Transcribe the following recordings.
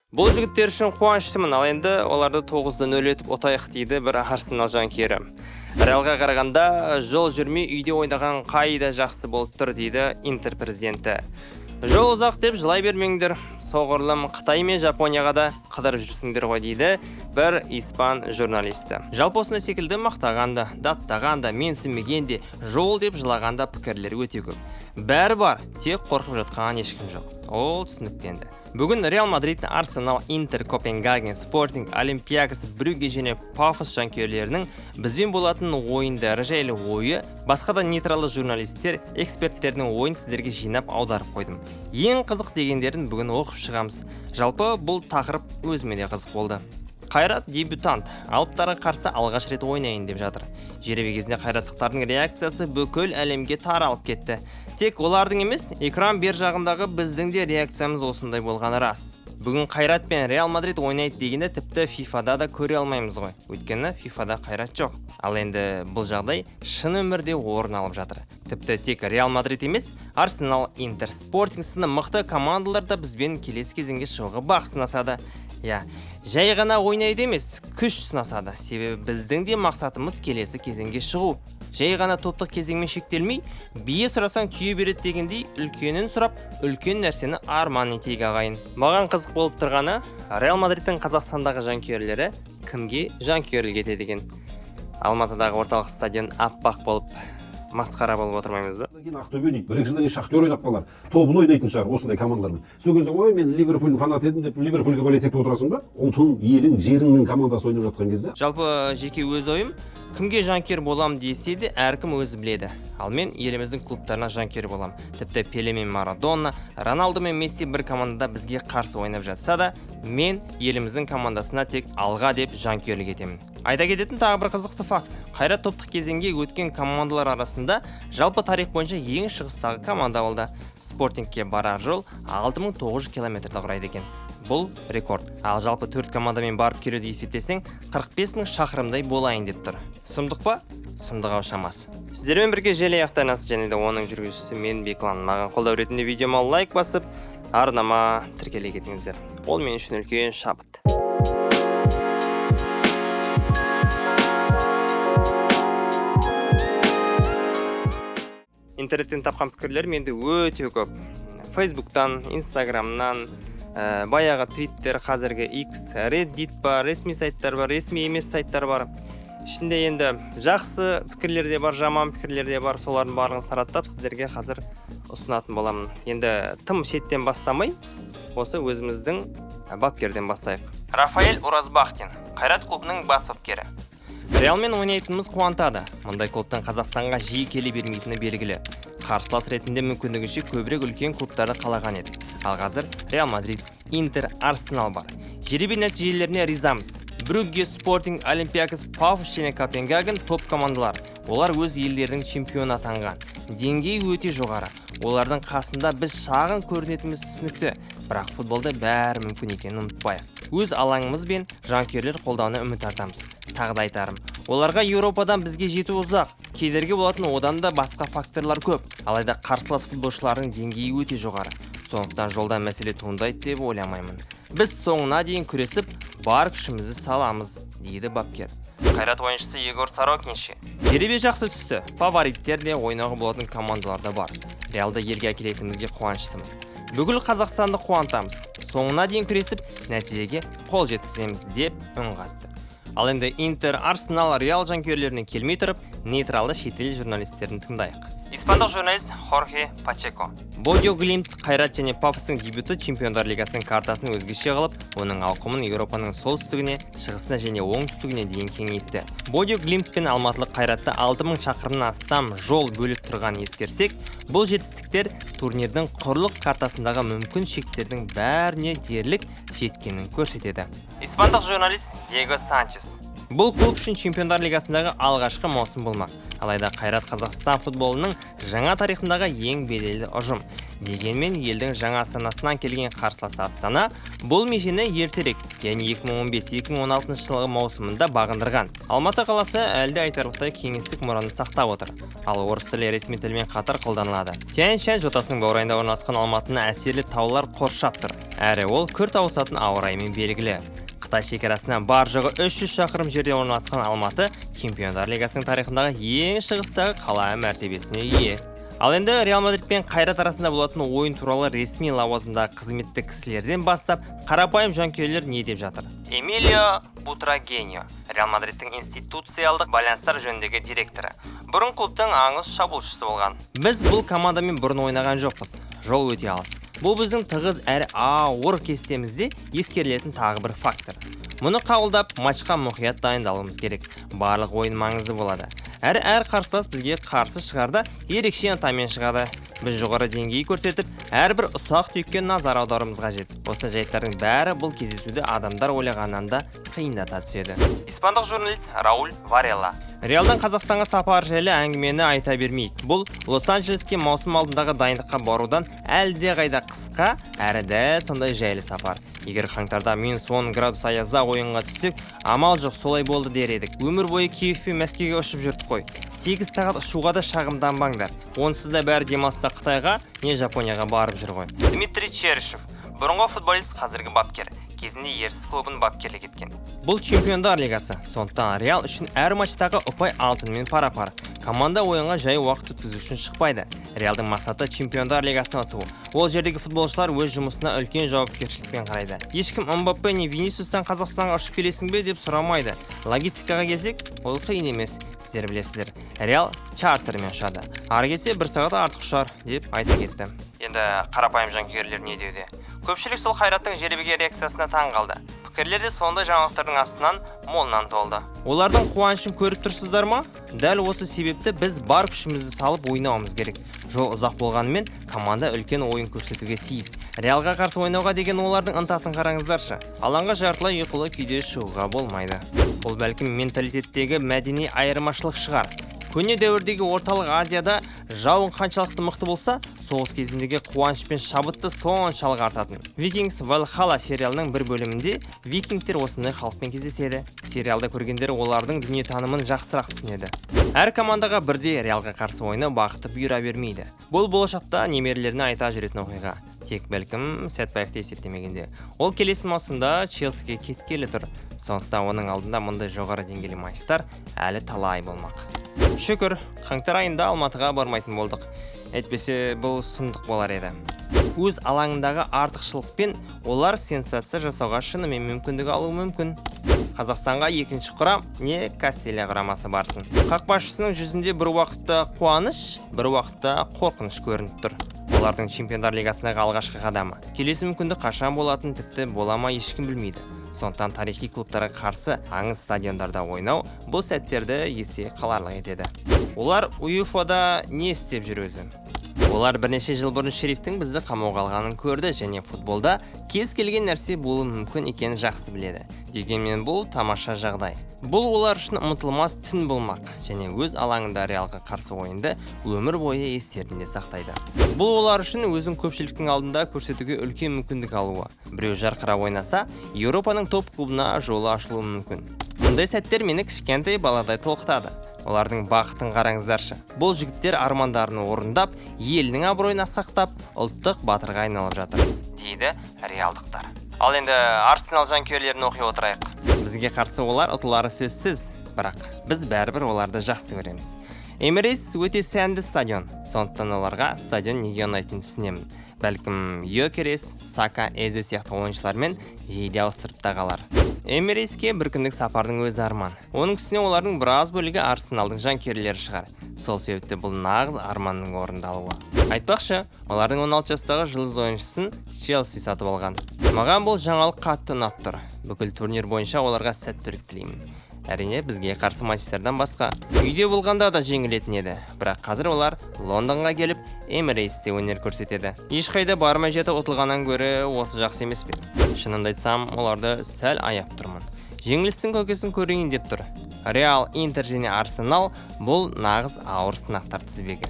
Бұл жігіттер үшін қуаныштымын, ал енді оларды 9-0 етіп ұтайық дейді бір Арсенал жанкүйері. Реалға қарағанда жол жүрмей үйде ойнаған қайда жақсы болып тұр дейді Интер президенті. Жол ұзақ деп жылай бермеңдер, соғырлым Қытай мен Жапонияға да қыдырып жүрсіңдер ғой дейді бір испан журналисті. Жалпы осындай секілді мақтағанда, даттағанда, менсінбегенде, жол деп жылағанда пікірлер өте көп. Бәрі бар, тек қорқып жатқан ешкім жоқ. Ол түсініктенді. Бүгін Реал Мадрид, Арсенал, Интер, Копенгаген, Спортинг, Олимпиакос, Брюгге және Пафос жанкүйерлерінің бізбен болатын ойындары жайлы ойы, басқа да нейтралды журналисттер, эксперттердің ойын сіздерге жинап аударып қойдым. Ең қызық дегендерін бүгін оқып шығамыз. Жалпы бұл тақырып өзіме де қызық болды. Қайрат дебютант, алыптарға қарсы алғаш рет ойнайын деп жатыр. Жеребе кезінде қайраттықтардың реакциясы бүкіл әлемге таралып кетті. Тек олардың емес, экран бер жағындағы біздің де реакциямыз осындай болғаны рас. Бүгін Қайрат пен Реал Мадрид ойнайды дегенде тіпті FIFA-да да көре алмаймыз ғой. Өйткені FIFA-да Қайрат жоқ. Ал енді бұл жағдай шын өмірде орын алып жатыр. Тіпті тек Реал Мадрид емес, Арсенал, Интер, Спортинг сынды мықты командалар да бізбен келесі кезеңге шығуға бақ сынасады. Жай ғана ойнайды емес, күш сынасады. Себебі біздің де мақсатымыз келесі кезеңге шығу. Жай ғана топтық кезеңмен шектелмей, бие сұрасаң түйе береді дегендей, үлкенін сұрап, үлкен нәрсені арман етейік ағайын. Маған қызық болып тұрғаны, Реал Мадридтің Қазақстандағы жанкүйерлері кімге жанкүйерлік етеді деген. Алматыдағы орталық стадион аппақ болып масқара болып отырмаймыз ба? Ақтөбе дейді, бір-екі жылдан кейін Шахтер ойнап қалар. Тобын ойнайтын шығар осындай командалармен. Сол кезде ой, мен Ливерпульдің фанаты едім деп Ливерпульге болеть етіп отырасың ба? Ұлтың, елің, жеріңнің командасы ойнап жатқан кезде. Жалпы жеке өз ойым, кімге жанкүйер болам десе де әркім өзі біледі. Ал мен еліміздің клубтарына жанкүйер болам. Тіпті Пеле мен Марадона, Роналдо мен Месси бір командада бізге қарсы ойнап жатса да, мен еліміздің командасына тек алға деп жанкүйерлік етемін. Айта кететін тағы бір қызықты факт. Қайрат топтық кезеңге өткен командалар арасында жалпы тарих бойынша ең шығыстағы команда болды. Спортингке барар жол 6900 километрді құрайды екен. Бұл рекорд. Ал жалпы 4 командамен барып келуді есептесең 45 000 шақырымдай болайын деп тұр. Сұмдық па? Сұмдық ау шамасы. Сіздермен бірге желі ақтарнасы және де оның жүргізушісі мен Беклан. Маған қолдау ретінде видеома лайк басып, арнама тіркеле кетіңіздер. Ол мен үшін үлкен шабыт. Интернеттен тапқан пікірлер менде өте көп. Фейсбуктан, Инстаграмнан, баяғы Твиттер, қазіргі X, Reddit бар, ресми сайттар бар, ресми емес сайттар бар. Ішінде енді жақсы пікірлер де бар, жаман пікірлер де бар. Солардың барлығын сараптап сіздерге қазір ұсынатын боламын. Енді тым шеттен бастамай, осы өзіміздің бапкерден бастайық. Рафаэль Уразбахтин, Қайрат клубының бас бапкері. Реалмен ойнайтынымыз қуантады. Мұндай клубтың Қазақстанға жиі келе бермейтіні белгілі. Қарсылас ретінде мүмкіндігінше көбірек үлкен клубтарды қалаған еді. Ал қазір Реал Мадрид, Интер, Арсенал бар. Жеребе нәтижелеріне ризамыз. Брюгге, Спортинг, Олимпиакос, Пафос және Копенгаген топ командалар. Олар өз елдердің чемпионы атанған. Деңгейі өте жоғары. Олардың қасында біз шағын көрінетіміз түсінікті. Бірақ футболда бәрі мүмкін екенін ұмытпайық. Өз алаңымыз бен жанкүйерлер қолдауына үміт артамыз. Тағы да айтарым, оларға Еуропадан бізге жету ұзақ. Кедергі болатын одан да басқа факторлар көп. Алайда қарсылас футболшылардың деңгейі өте жоғары. Сондықтан жолдан мәселе туындайды деп ойламаймын. Біз соңына дейін күресіп, бар күшімізді саламыз, дейді бапкер. Қайрат ойыншысы Егор Сорокинше. Жеребе жақсы түсті. Фавориттер де ойнауға болатын командаларда бар. Реалда елге әкелетінімізге қуаныштымыз. Бүкіл Қазақстанды қуантамыз. Соңына дейін күресіп, нәтижеге қол жеткіземіз деп үн қатты. Ал енді Интер, Арсенал, Реал жанкүйерлеріне келмей тұрып, нейтралды шетел журналистерін тыңдайық. Испандық журналист Хорхе Пачеко. Бодио Глимт, Қайрат және Пафостың дебюті Чемпиондар лигасының картасын өзгеше қылып, оның ауқымын Еуропаның солтүстігіне, шығысына және оңтүстігіне дейін кеңейтті. Бодио Глимт пен алматылық Қайратты 6000 шақырымнан астам жол бөліп тұрған ескерсек, бұл жетістіктер турнирдің құрлық картасындағы мүмкін шектердің бәріне дерлік жеткенін көрсетеді. Испандық журналист Диего Санчес. Бұл клуб үшін Чемпиондар лигасындағы алғашқы маусым болмақ. Алайда Қайрат Қазақстан футболының жаңа тарихындағы ең беделді ұжым. Дегенмен елдің жаңа астанасынан келген қарсыласы Астана бұл межені ертерек, яғни 2015-2016 жылғы маусымында бағындырған. Алматы қаласы әлде айтарлықтай кеңестік мұраны сақтап отыр, ал орыс тілі ресми тілмен қатар қолданылады. Тянь-Шань жотасының баурайында орналасқан Алматыны әсерлі таулар қоршап тұр, әрі ол күрт ауысатын ауа райымен белгілі. Қытай шекарасынан бар жоғы 300 шақырым жерде орналасқан Алматы Чемпиондар Лигасының тарихындағы ең шығыстағы қала мәртебесіне ие. Ал енді Реал Мадрид пен Қайрат арасында болатын ойын туралы ресми лауазымдағы қызметті кісілерден бастап қарапайым жанкүйерлер не деп жатыр? Эмилио Бутрагеньо, Реал Мадридтің институциялдық байланыстар жөніндегі директоры, бұрын клубтың аңыз шабуылшысы болған. Біз бұл командамен бұрын ойнаған жоқпыз. Жол өте алыс. Бұл біздің тығыз әрі ауыр кестемізде ескерілетін тағы бір фактор. Мұны қабылдап, матчқа мұқият дайындалуымыз керек. Барлық ойын маңызды болады. Әр қарсылас бізге қарсы шығарда ерекше ынтамен шығады. Біз жоғары деңгей көрсетіп, әрбір ұсақ түйекке назар аударуымыз қажет. Осы жайттардың бәрі бұл кездесуді адамдар ойлағаннан да қиындата түседі. Испандық журналист Рауль Варела Реалдан Қазақстанға сапар жайлы әңгімені айта бермейік. Бұл Лос-Анджелеске маусым алдындағы дайындыққа барудан әлде қайда қысқа, әрі дәл сондай жайлы сапар. Егер қаңтарда -10 градус аязда ойынға түссек, амал жоқ, солай болды дер едік. Өмір бойы Киев пен Мәскеуге ұшып жүрдік қой. 8 сағат ұшуға да шағымданбаңдар. Онсыз да бәрі демалыста Қытайға, не Жапонияға барып жүр ғой. Дмитрий Черышев, бұрынғы футболист, қазіргі бапкер, кезінде ерсіз клубын бапкерлік еткен. Бұл Чемпиондар Лигасы, сондықтан Реал үшін әр матчтағы ұпай алтынмен пара-пар. Команда ойынға жай уақыт өткізу үшін шықпайды. Реалдың мақсаты Чемпиондар Лигасын ұту. Ол жердегі футболшылар өз жұмысына үлкен жауапкершілікпен қарайды. Ешкім Мбаппе не Винисиустан Қазақстанға ұшып келесің бе деп сұрамайды. Логистикаға келсек, ол қиын емес. Сіздер білесіздер. Реал чартермен ұшады. Ары келсе 1 сағат артық ұшар деп айта кетті. Енді қарапайым жанкүйерлер не деуде? Көпшілік сол Қайраттың жеребеге реакциясына таң қалды. Пікірлер де сондай жаңалықтардың астынан молынан толды. Олардың қуанышын көріп тұрсыздар ма? Дәл осы себепті біз бар күшімізді салып ойнауымыз керек. Жол ұзақ болғанымен команда үлкен ойын көрсетуге тиіс. Реалға қарсы ойнауға деген олардың ынтасын қараңыздаршы. Алаңға жартылай ұйқылы күйде шығуға болмайды. Бұл бәлкім менталитеттегі мәдени айырмашылық шығар. Көне дәуірдегі орталық Азияда жауын қаншалықты мықты болса, соғыс кезіндегі қуаныш пен шабытты соншалық артатын. Vikings Valhalla сериалының бір бөлімінде викингтер осындай халықпен кездеседі. Сериалда көргендер олардың дүниетанымын жақсырақ түсінеді. Әр командаға бірдей Реалға қарсы ойнау бақыты бұйыра бермейді. Бұл болашақта немерелеріне айта жүретін оқиға. Тек бәлкім сәтпаевты есептемегенде. Ол келесі маусымда Челсиге кеткелі тұр. Сондықтан оның алдында мұндай жоғары деңгейлі матчтар әлі талай болмақ. Шүкір, қаңтар айында Алматыға бармайтын болдық. Әйтпесе бұл сұмдық болар еді. Өз алаңындағы артықшылықпен олар сенсация жасауға шынымен мүмкіндік алуы мүмкін. Қазақстанға екінші құрам не Кастилия құрамасы барсын. Қақпашысының жүзінде бір уақытта қуаныш, бір уақытта қорқыныш көрініп тұр. Олардың Чемпиондар Лигасындағы алғашқы қадамы. Келесі мүмкіндік қашан болатын тіпті болама ешкім білмейді. Сондықтан тарихи клубтарға қарсы аңыз стадиондарда ойнау бұл сәттерді есте қаларлық етеді. Олар УЕФАда не істеп жүр өзі? Олар бірнеше жыл бұрын Шерифтің бізді қамауға алғанын көрді және футболда кез келген нәрсе болуы мүмкін екенін жақсы біледі. Дегенмен бұл тамаша жағдай. Бұл олар үшін ұмытылмас түн болмақ және өз алаңында Реалға қарсы ойынды өмір бойы естерінде сақтайды. Бұл олар үшін өзін көпшіліктің алдында көрсетуге үлкен мүмкіндік алуы. Біреу жарқырап ойнаса, Еуропаның топ клубына жолы ашылуы мүмкін. Мұндай сәттер мені кішкентай баладай толқытады. Олардың бақытын қараңыздаршы. Бұл жігіттер армандарын орындап, елінің абыройын асқақтап, ұлттық батырға айналып жатыр, дейді реалдықтар. Ал енді Арсенал жанкүйерлерін оқи отырайық. Бізге қарсы олар ұтылары сөзсіз, бірақ біз бәрібір оларды жақсы көреміз. Эмирейтс өте сәнді стадион, сондықтан оларға стадион неге ұнайтынын түсінемін. Бәлкім Йокерес, Сака, Эзе сияқты ойыншылармен жиде ауыстырып та қалар. Эмирейтске бір күндік сапардың өзі арман. Оның үстіне олардың біраз бөлігі Арсеналдың жанкүйерлері шығар. Сол себепті бұл нағыз арманның орындалуы. Айтпақшы, олардың 16 жастағы жылыз ойыншысын Челси сатып алған. Маған бұл жаңалық қатты ұнап тұр. Бүкіл турнир бойынша оларға сәттілік тілеймін. Әрине, бізге қарсы матчтардан басқа үйде болғанда да жеңілетін еді. Бірақ қазір олар Лондонға келіп, Эмирейтсте өнер көрсетеді. Ешқайда бармай жетіп ұтылғаннан гөрі осы жақсы емес пе? Шынымды айтсам, оларды сәл аяп тұрмын. Жеңілістің көкесін көрейін деп тұр. Реал, Интер және Арсенал бұл нағыз ауыр сынақтар тізбегі.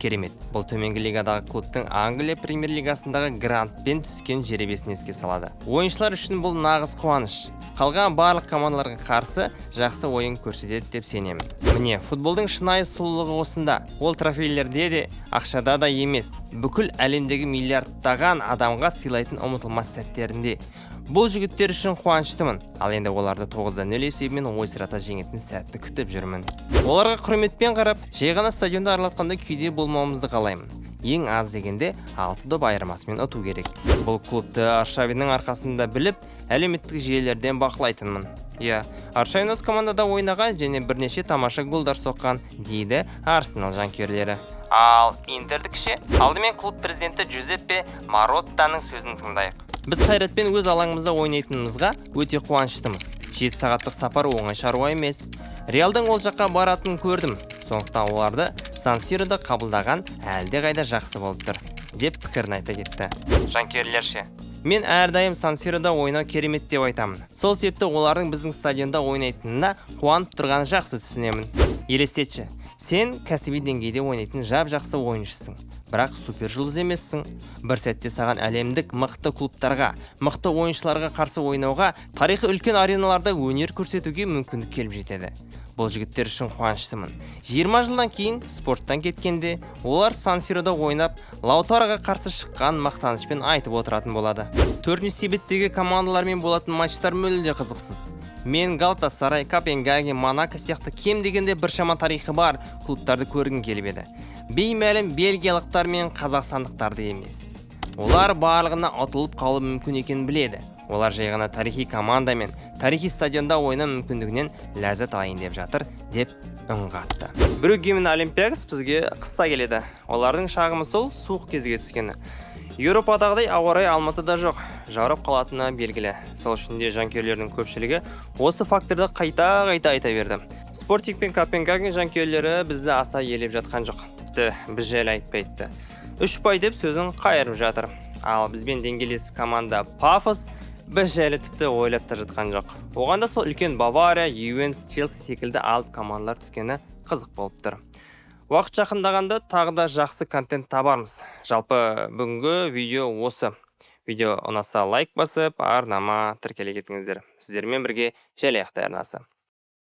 керемет. Бұл төменгі лигадағы клубтың Англия премьер-лигасындағы грантпен түскен жеребесін еске салады. Ойыншылар үшін бұл нағыз қуаныш. Қалған барлық командаларға қарсы жақсы ойын көрсетеді деп сенемін. Міне, футболдың шынайы сұлулығы осында. Ол трофейлерде де, ақшада да емес, бүкіл әлемдегі миллиардтаған адамға сыйлайтын ұмытылмас сәттерінде. Бұл жігіттер үшін қуаныштымын, ал енді оларды 9-0 есебімен ойсырата жеңетін сәтті күтіп жүрмін. Оларға құрметпен қарап, жай ғана стадионда аралатқанда күйде болмауымызды қалаймын. Ең аз дегенде 6 доп айырмасымен ұту керек. Бұл клубты Аршавиннің арқасында біліп, әлеуметтік желілерден бақылайтынмын. Аршавин осы командада ойнаған және бірнеше тамаша голдар соққан, дейді Арсенал жанкүйерлері. Ал Интерді ше? Алдымен клуб президенті Джузеппе Мароттаның сөзін тыңдайық. Біз қайратпен өз алаңымызда ойнайтынымызға өте қуаныштымыз. 7 сағаттық сапар оңай шаруа емес. Реалдың ол жаққа баратынын көрдім. Сондықтан оларды Сан-Сирода қабылдаған әлде қайда жақсы болып тұр, деп пікірін айта кетті. Жанкүйерлерше, мен әрдайым Сан-Сирода ойнау керемет деп айтамын. Сол себепті олардың біздің стадионда ойнайтынына қуанып тұрғаны жақсы түсінемін. Елестетші, сен кәсіби деңгейде ойнайтын жап-жақсы ойыншысың, бірақ супер жұлдыз емессің. Бір сәтте саған әлемдік мықты клубтарға, мықты ойыншыларға қарсы ойнауға, тарихы үлкен ареналарда өнер көрсетуге мүмкіндік келіп жетеді. Бұл жігіттер үшін қуаныштымын. 20 жылдан кейін спорттан кеткенде, олар Сан-Сирода ойнап, Лаутароға қарсы шыққан мақтанышпен айтып отыратын болады. 4-ші себеттегі командалармен болатын матчтар мүлде қызықсыз. Мен Галатасарай, Копенгаген, Монако сияқты кем дегенде біршама тарихы бар клубтарды көргім келіп еді. Беймәлім бельгиялықтар мен қазақстандықтарды емес. Олар барлығына ұтылып қалу мүмкін екенін біледі. Олар жай ғана тарихи команда мен тарихи стадионда ойнау мүмкіндігінен ләззат алайын деп жатыр, деп үн қатты. Брюгге мен Олимпиакос бізге қыста келеді. Олардың шағымы сол суық кезге түскені. Еуропадағыдай ауа райы Алматыда жоқ, жарып қалатыны белгілі. Сол үшін де жанкүйерлердің көпшілігі осы факторды қайта айта берді. Спортик пен Копенгаген жанкүйерлері бізді аса елеп жатқан жоқ. Тіпті біз жайлы айтпайды. 3 ұпай деп сөзін қайырып жатыр. Ал бізбен деңгейлес команда Пафос біз жайлы тіпті ойлап та жатқан жоқ. Оғанда сол үлкен Бавария, Ювентус, Челси секілді алып командалар түскені қызық болып тұр. Уақыт жақындағанда тағы да жақсы контент табармыз. Жалпы бүгінгі видео осы. Видео ұнаса лайк басып, арнама тіркеле кетіңіздер. Сіздермен бірге Желаяқ Арнасы.